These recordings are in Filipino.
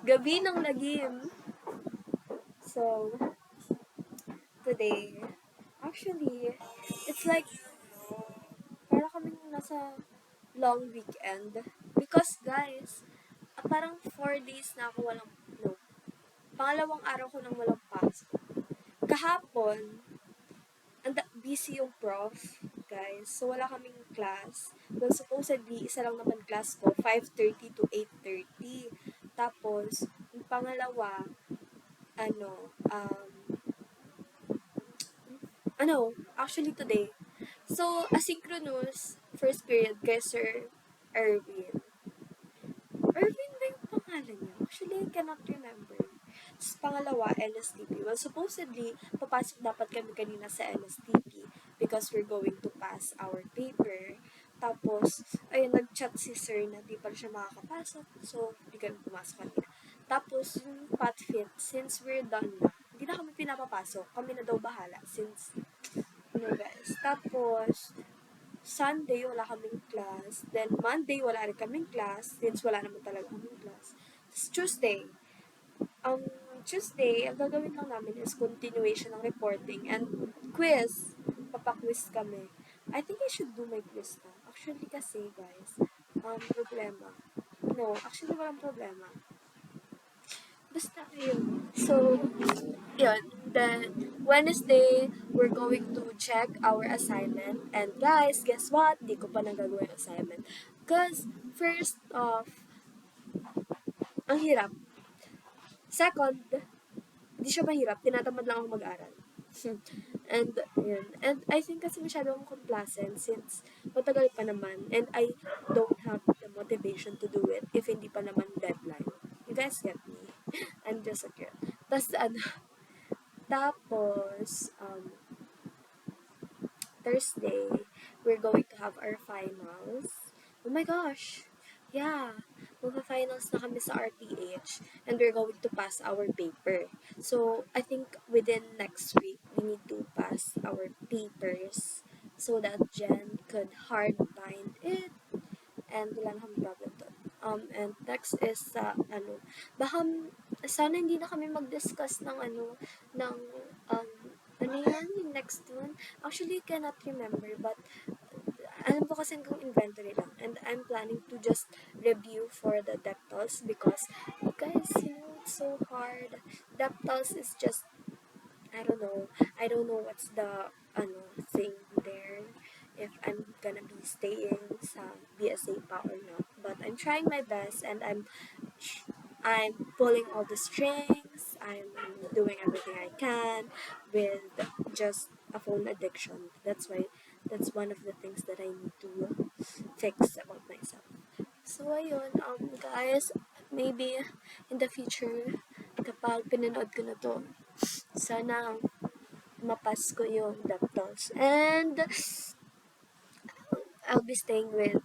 Gabi ng lagim. So, today, actually, it's like, para kaming nasa long weekend. Because, guys, parang 4 days na ako walang, no, pangalawang araw ko nang walang pasok. Kahapon, busy yung prof, guys. So, wala kaming class. Well, supposedly, isa lang naman class ko, 5:30 to 8:30. Tapos, yung pangalawa, ano, actually today. So, asynchronous, first period kay Sir Erwin. Erwin ba yung pangalan niya? Actually, I cannot remember. Tapos, pangalawa, LSTP. Well, supposedly, papasok dapat kami kanina sa LSTP because we're going to pass our paper. Tapos, ayun, nag-chat si Sir na di pa siya makakapasok. So, di kami pumasok kanina. Tapos, yung PATFIT, since we're done na, hindi na kami pinapapasok. Kami na daw bahala since, guys. Tapos, Sunday, wala kaming class. Then, Monday, wala rin kaming class since wala naman talaga kaming class. Tapos, um, Tuesday, ang gagawin lang namin is continuation ng reporting and quiz. Papaquiz kami. I think I should do my quiz na. Actually kasi, guys, problema. No, actually walang problema. Basta yun. So, yun. Then, Wednesday, we're going to check our assignment. And guys, guess what? Di ko pa nagagawa yung assignment. Because, first off, ang hirap. Second, di siya mahirap. Tinatamad lang ako mag-aral. And, yun. And I think kasi masyado akong complacent since matagal pa naman. And I don't have the motivation to do it if hindi pa naman deadline. You guys get me? I'm just a girl. Tapos, Thursday, we're going to have our finals. Oh my gosh! Yeah, magpa-finals na kami sa RTH and we're going to pass our paper. So, I think within next week, we need to pass our papers so that Jen could hard bind it and wala na kami problem doon. And next is baka, sana hindi na kami mag-discuss ng ano yan, yung next one. Actually, I cannot remember, but alam ko kasi kung inventory lang. And I'm planning to just review for the deptals because, guys, it's so hard. Deptals is just, I don't know. I don't know what's the, thing there. If I'm gonna be staying sa BSA pa or not. But I'm trying my best and I'm pulling all the strings. I'm doing everything I can with just a phone addiction. That's one of the things that I need to fix about myself. So ayun, guys, maybe in the future, kapag pinanood ko na to, sana mapas ko yung deptals. And I'll be staying with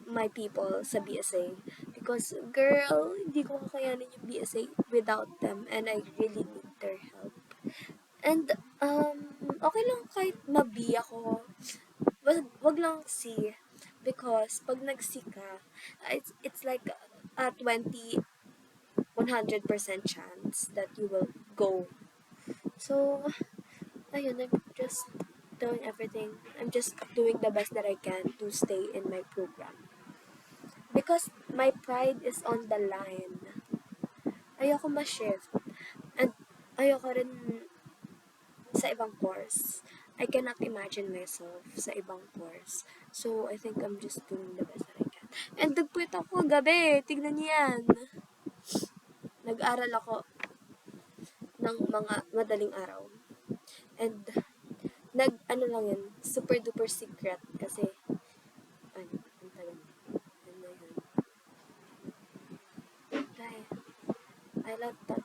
my people sa BSA because girl, hindi ko kakayanin yung BSA without them and I really need their help. And okay lang kahit ma-B ako. Wag lang C because pag nag-C ka, it's like a 100% chance that you will go. So, ayun, I'm just doing everything. I'm just doing the best that I can to stay in my program. Because my pride is on the line. Ayoko ma-shift. And ayoko rin sa ibang course. I cannot imagine myself sa ibang course. So, I think I'm just doing the best that I can. And nagpuwit ako gabi. Tignan niyo yan. Nag-aral ako ng mga madaling araw. And, lang yan, super duper secret kasi, ang tagal. And, I love that